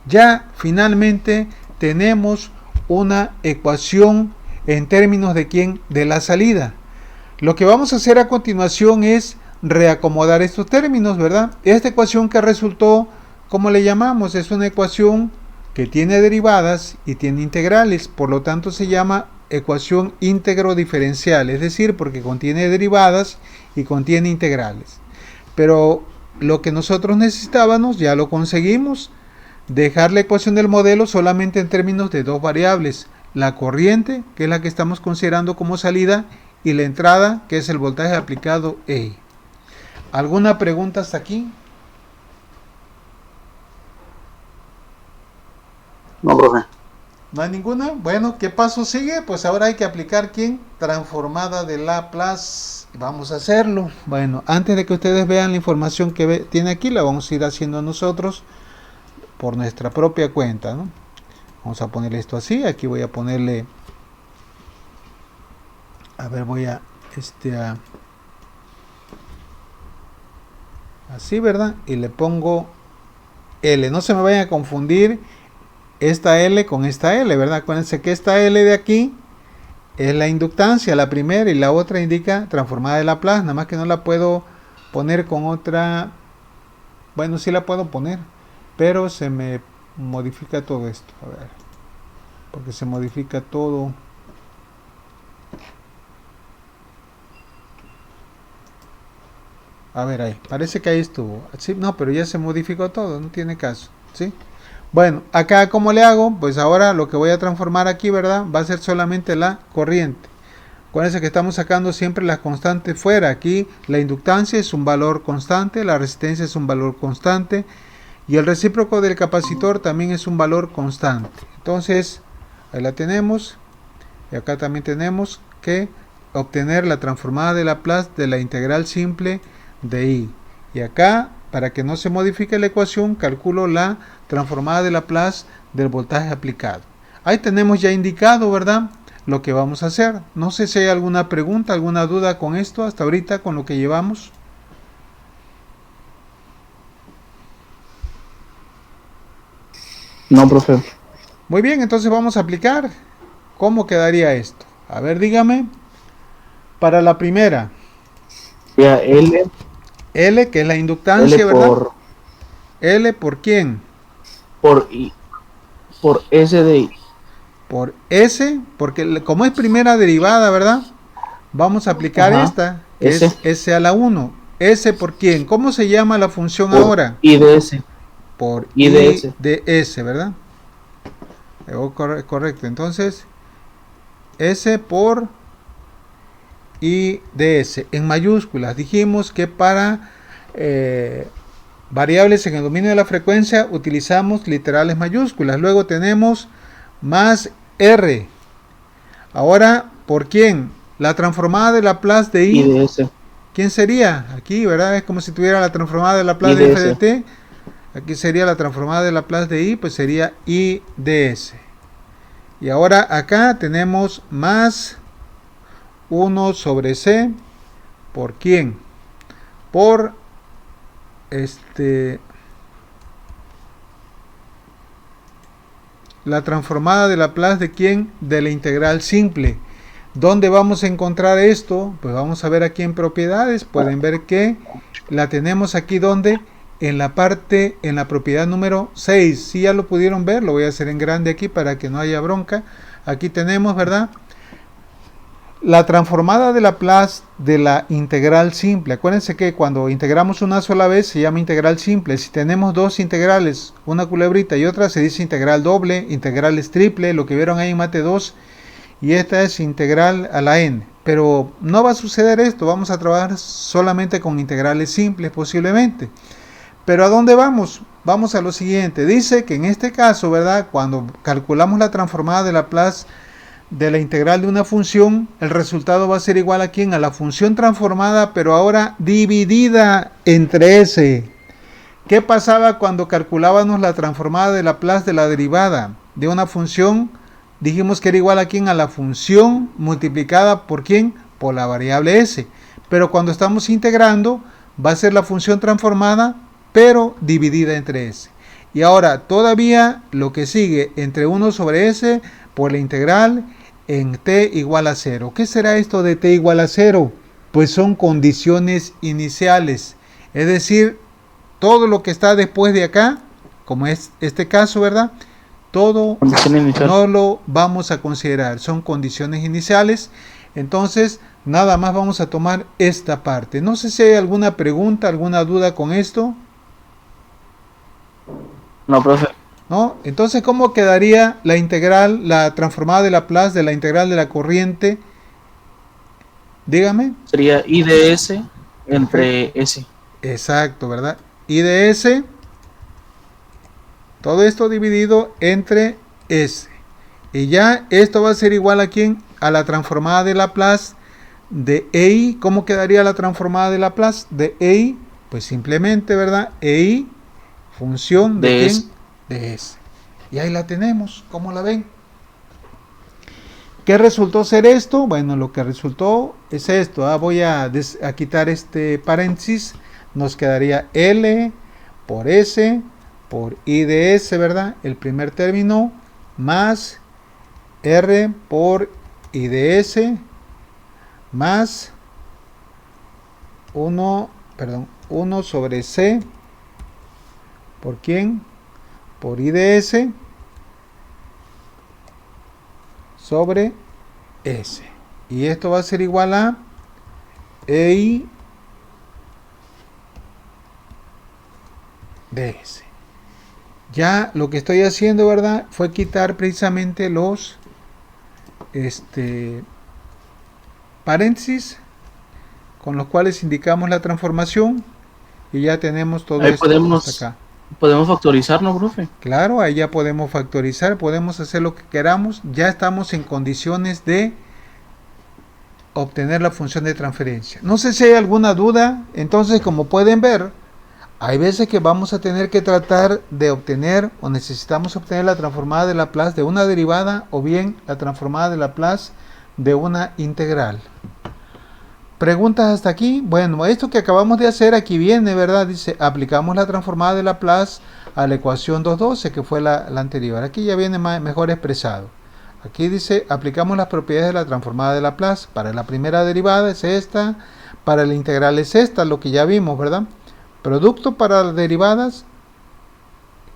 Ya finalmente tenemos una ecuación en términos de ¿quién? De la salida. Lo que vamos a hacer a continuación es reacomodar estos términos, ¿verdad? Esta ecuación que resultó, ¿cómo le llamamos? Es una ecuación que tiene derivadas y tiene integrales, por lo tanto se llama ecuación íntegro diferencial, es decir, porque contiene derivadas y contiene integrales. Pero lo que nosotros necesitábamos ya lo conseguimos, dejar la ecuación del modelo solamente en términos de dos variables, la corriente, que es la que estamos considerando como salida, y la entrada, que es el voltaje aplicado E. ¿Alguna pregunta hasta aquí? No, profe. ¿No hay ninguna? Bueno, ¿qué paso sigue? Pues ahora hay que aplicar ¿quién? Transformada de Laplace. Vamos a hacerlo. Bueno, antes de que ustedes vean la información que tiene aquí, la vamos a ir haciendo nosotros por nuestra propia cuenta, ¿no? Vamos a ponerle esto así. Aquí voy a ponerle... A ver, voy a... así, ¿verdad? Y le pongo L. No se me vayan a confundir esta L con esta L, ¿verdad? Acuérdense que esta L de aquí es la inductancia, la primera, y la otra indica transformada de Laplace, nada más que no la puedo poner con otra, bueno, sí la puedo poner, pero se me modifica todo esto, a ver, porque se modifica todo. A ver ahí, parece que ahí estuvo, sí, no, pero ya se modificó todo, no tiene caso, ¿sí? Bueno, acá ¿cómo le hago? Pues ahora lo que voy a transformar aquí, ¿verdad? Va a ser solamente la corriente. Acuérdense que estamos sacando siempre las constantes fuera. Aquí la inductancia es un valor constante, la resistencia es un valor constante y el recíproco del capacitor también es un valor constante. Entonces, ahí la tenemos. Y acá también tenemos que obtener la transformada de Laplace de la integral simple de I. Y acá, para que no se modifique la ecuación, calculo la transformada de Laplace del voltaje aplicado. Ahí tenemos ya indicado, ¿verdad?, lo que vamos a hacer. No sé si hay alguna pregunta, alguna duda con esto hasta ahorita, con lo que llevamos. No, profe. Muy bien, entonces vamos a aplicar. ¿Cómo quedaría esto? A ver, dígame. Para la primera. Sería L, L, que es la inductancia, L ¿verdad? L por quién? por S de I. Por S, porque como es primera derivada, ¿verdad? Vamos a aplicar Ajá, esta, que S. es S a la 1. ¿S por quién? ¿Cómo se llama la función Por ahora? I de S. Por I de S. de S, ¿verdad? Correcto. Entonces, S por I de S. En mayúsculas. Dijimos que para variables en el dominio de la frecuencia utilizamos literales mayúsculas. Luego tenemos más R. Ahora, ¿por quién? La transformada de Laplace de I I. de S. ¿Quién sería? Aquí, ¿verdad? Es como si tuviera la transformada de Laplace I de de f de S. t. Aquí sería la transformada de Laplace de I, pues sería I de S. Y ahora acá tenemos más 1 sobre C. ¿Por quién? Por la transformada de Laplace de quién? De la integral simple. ¿Dónde vamos a encontrar esto? Pues vamos a ver aquí en propiedades. Pueden ver que la tenemos aquí donde en la parte, en la propiedad número 6. Si ya lo pudieron ver, lo voy a hacer en grande aquí para que no haya bronca. Aquí tenemos, ¿verdad? La transformada de Laplace de la integral simple. Acuérdense que cuando integramos una sola vez se llama integral simple. Si tenemos dos integrales, una culebrita y otra, se dice integral doble, integrales triple, lo que vieron ahí en mate 2. Y esta es integral a la n. Pero no va a suceder esto. Vamos a trabajar solamente con integrales simples posiblemente. Pero ¿a dónde vamos? Vamos a lo siguiente. Dice que en este caso, ¿verdad? Cuando calculamos la transformada de Laplace de la integral de una función, el resultado va a ser igual a ¿quién? A la función transformada, pero ahora dividida entre S. ¿Qué pasaba cuando calculábamos la transformada de Laplace de la derivada de una función? Dijimos que era igual a ¿quién? A la función multiplicada por ¿quién? Por la variable S. Pero cuando estamos integrando, va a ser la función transformada, pero dividida entre S. Y ahora todavía lo que sigue entre 1 sobre S por la integral en t igual a 0. ¿Qué será esto de t igual a 0? Pues son condiciones iniciales. Es decir, todo lo que está después de acá, como es este caso, ¿verdad? Todo no lo vamos a considerar, son condiciones iniciales. Entonces, nada más vamos a tomar esta parte. No sé si hay alguna pregunta, alguna duda con esto. No, profe. ¿No? Entonces, ¿cómo quedaría la integral, la transformada de Laplace de la integral de la corriente? Dígame. Sería I de S entre S. Exacto, ¿verdad? I de S. Todo esto dividido entre S. Y ya esto va a ser igual a ¿quién? A la transformada de Laplace de EI. ¿Cómo quedaría la transformada de Laplace de EI? Pues simplemente, ¿verdad? EI, función de ¿quién? S. De S. Y ahí la tenemos. ¿Cómo la ven? ¿Qué resultó ser esto? Bueno, lo que resultó es esto. Voy a quitar este paréntesis. Nos quedaría L por S por I de S, ¿verdad? El primer término más R por I de S más 1 sobre C. ¿Por quién? Por I de S sobre S. Y esto va a ser igual a EI de S. Ya lo que estoy haciendo, ¿verdad? Fue quitar precisamente los paréntesis con los cuales indicamos la transformación y ya tenemos todo Ahí esto hasta acá. Podemos factorizar, ¿no, profe? Claro, ahí ya podemos factorizar, podemos hacer lo que queramos, ya estamos en condiciones de obtener la función de transferencia. No sé si hay alguna duda. Entonces, como pueden ver, hay veces que vamos a tener que tratar de obtener o necesitamos obtener la transformada de Laplace de una derivada o bien la transformada de Laplace de una integral. ¿Preguntas hasta aquí? Bueno, esto que acabamos de hacer aquí viene, ¿verdad? Dice, aplicamos la transformada de Laplace a la ecuación 212, que fue la anterior. Aquí ya viene mejor expresado. Aquí dice, aplicamos las propiedades de la transformada de Laplace. Para la primera derivada es esta, para la integral es esta, lo que ya vimos, ¿verdad? Producto para las derivadas,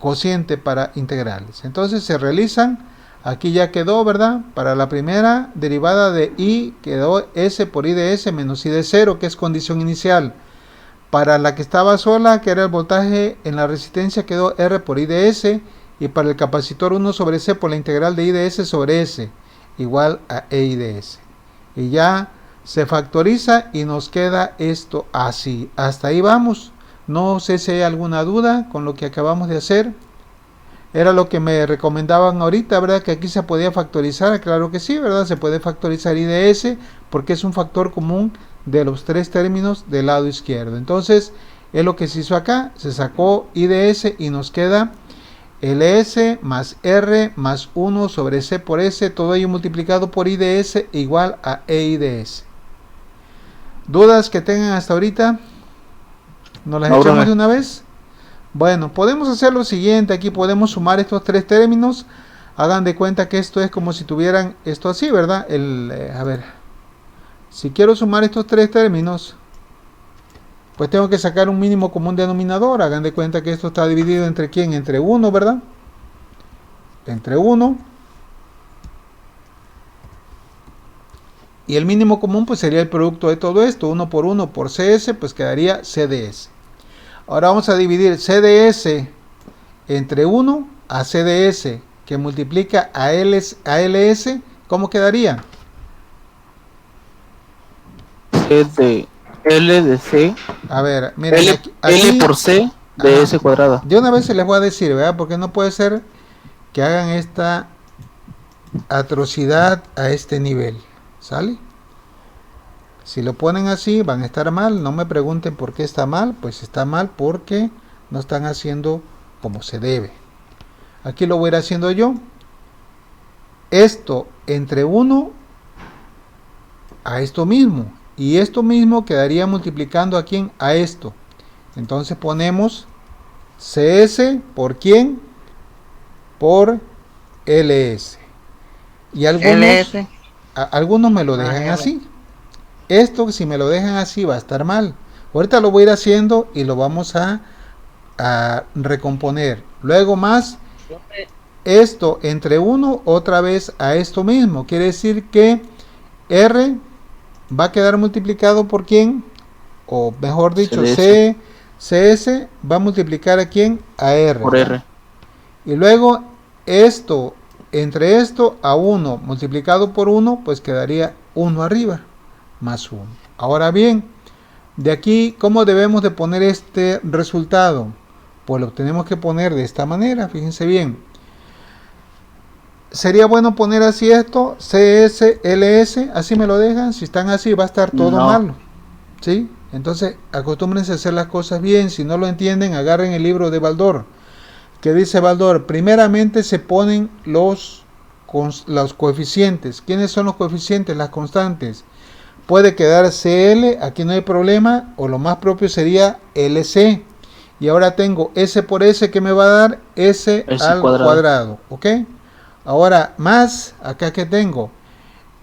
cociente para integrales. Entonces se realizan, aquí ya quedó, ¿verdad? Para la primera derivada de I quedó S por I de S menos I de 0, que es condición inicial. Para la que estaba sola, que era el voltaje en la resistencia, quedó R por I de S. Y para el capacitor 1 sobre C por la integral de I de S sobre S igual a EI de S. Y ya se factoriza y nos queda esto así. Hasta ahí vamos. No sé si hay alguna duda con lo que acabamos de hacer. Era lo que me recomendaban ahorita, ¿verdad? Que aquí se podía factorizar. Claro que sí, ¿verdad? Se puede factorizar I de S porque es un factor común de los tres términos del lado izquierdo. Entonces, es lo que se hizo acá. Se sacó I de S y nos queda LS más R más 1 sobre C por S, todo ello multiplicado por I de S igual a EI de S. ¿Dudas que tengan hasta ahorita? ¿Nos las echamos de una vez? Bueno, podemos hacer lo siguiente, aquí podemos sumar estos tres términos. Hagan de cuenta que esto es como si tuvieran esto así, ¿verdad? A ver, si quiero sumar estos tres términos, pues tengo que sacar un mínimo común denominador. Hagan de cuenta que esto está dividido entre ¿quién? Entre 1, ¿verdad? Entre 1. Y el mínimo común pues sería el producto de todo esto. 1 por 1 por CS, pues quedaría CDS. Ahora vamos a dividir CDS entre 1 a CDS, que multiplica a LS. ¿Cómo quedaría? L de C. A ver, miren, L, aquí, L por C de S cuadrada. De una vez se les voy a decir, ¿verdad? Porque no puede ser que hagan esta atrocidad a este nivel. ¿Sale? Si lo ponen así, van a estar mal. No me pregunten por qué está mal. Pues está mal porque no están haciendo como se debe. Aquí lo voy a ir haciendo yo. Esto entre 1 a esto mismo. Y esto mismo quedaría multiplicando a quién, a esto. Entonces ponemos CS por quién, por LS. Y algunos me lo dejan así. Esto si me lo dejan así va a estar mal. Ahorita lo voy a ir haciendo y lo vamos a recomponer. Luego más esto entre 1 otra vez a esto mismo. Quiere decir que R va a quedar multiplicado por quién, o mejor dicho, CS va a multiplicar a quién, a R. Por R. Y luego esto, entre esto a 1 multiplicado por 1, pues quedaría 1 arriba, más 1. Ahora bien, de aquí, ¿cómo debemos de poner este resultado? Pues lo tenemos que poner de esta manera, fíjense bien. Sería bueno poner así esto, CS, LS, así me lo dejan. Si están así va a estar todo malo, ¿sí? Entonces acostúmbrense a hacer las cosas bien. Si no lo entienden, agarren el libro de Baldor, que dice Baldor, primeramente se ponen los coeficientes. ¿Quiénes son los coeficientes? Las constantes. Puede quedar CL, aquí no hay problema, o lo más propio sería LC. Y ahora tengo S por S, que me va a dar S al cuadrado, ¿ok? Ahora más, acá que tengo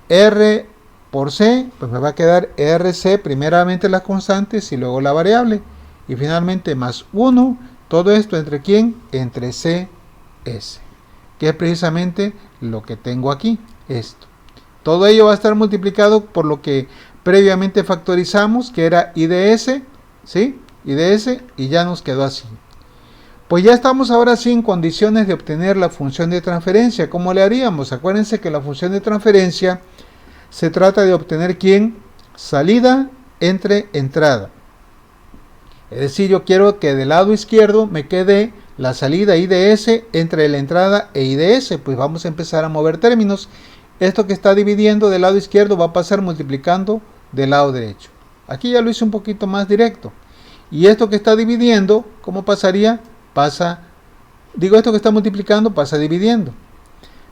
R por C, pues me va a quedar RC, primeramente las constantes y luego la variable. Y finalmente más 1, todo esto entre quién, entre C, S, que es precisamente lo que tengo aquí, esto. Todo ello va a estar multiplicado por lo que previamente factorizamos, que era I de S, ¿sí? I de S, y ya nos quedó así. Pues ya estamos ahora sí en condiciones de obtener la función de transferencia. ¿Cómo le haríamos? Acuérdense que la función de transferencia se trata de obtener ¿quién? Salida entre entrada. Es decir, yo quiero que del lado izquierdo me quede la salida I de S entre la entrada e I de S. Pues vamos a empezar a mover términos. Esto que está dividiendo del lado izquierdo va a pasar multiplicando del lado derecho. Aquí ya lo hice un poquito más directo. Y esto que está dividiendo, ¿cómo pasaría? Esto que está multiplicando pasa dividiendo.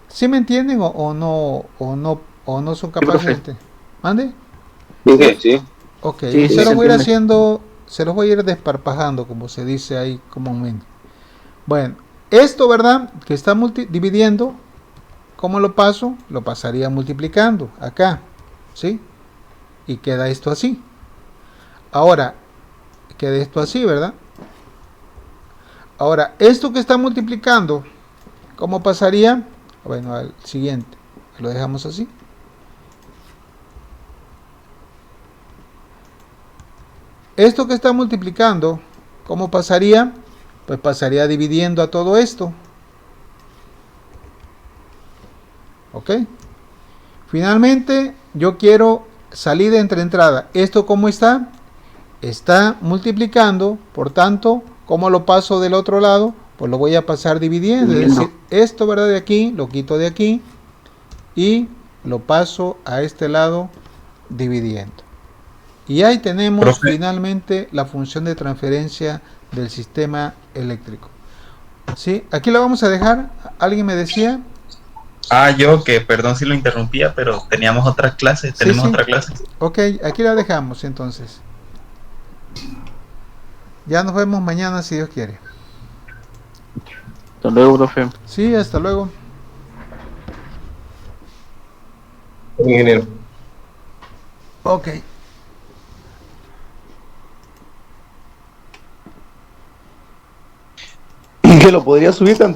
¿Sí me entienden o no son capaces de? ¿Mande? Sí. Ok, Sí, se los voy a ir entiende. haciendo, se los voy a ir desparpajando, como se dice ahí comúnmente. Bueno, esto, ¿verdad? Que está dividiendo, ¿cómo lo paso? Lo pasaría multiplicando acá, ¿sí? Y queda esto así. Ahora, queda esto así, ¿verdad? Ahora, esto que está multiplicando, ¿cómo pasaría? Bueno, al siguiente. Lo dejamos así. Esto que está multiplicando, ¿cómo pasaría? Pues pasaría dividiendo a todo esto. ¿Ok? Finalmente, yo quiero salida entre entrada. ¿Esto cómo está? Está multiplicando, por tanto, ¿cómo lo paso del otro lado? Pues lo voy a pasar dividiendo. Es decir, esto, ¿verdad? De aquí, lo quito de aquí y lo paso a este lado dividiendo. Y ahí tenemos, Profe, finalmente, la función de transferencia del sistema eléctrico. ¿Sí? Aquí lo vamos a dejar. ¿Alguien me decía? yo que, perdón si lo interrumpía, pero teníamos otra clase, tenemos Sí. otra clase. Ok, aquí la dejamos entonces. Ya nos vemos mañana si Dios quiere. Hasta luego, profe. Sí, hasta luego. Ingeniero. Ok. Que lo podría subir también.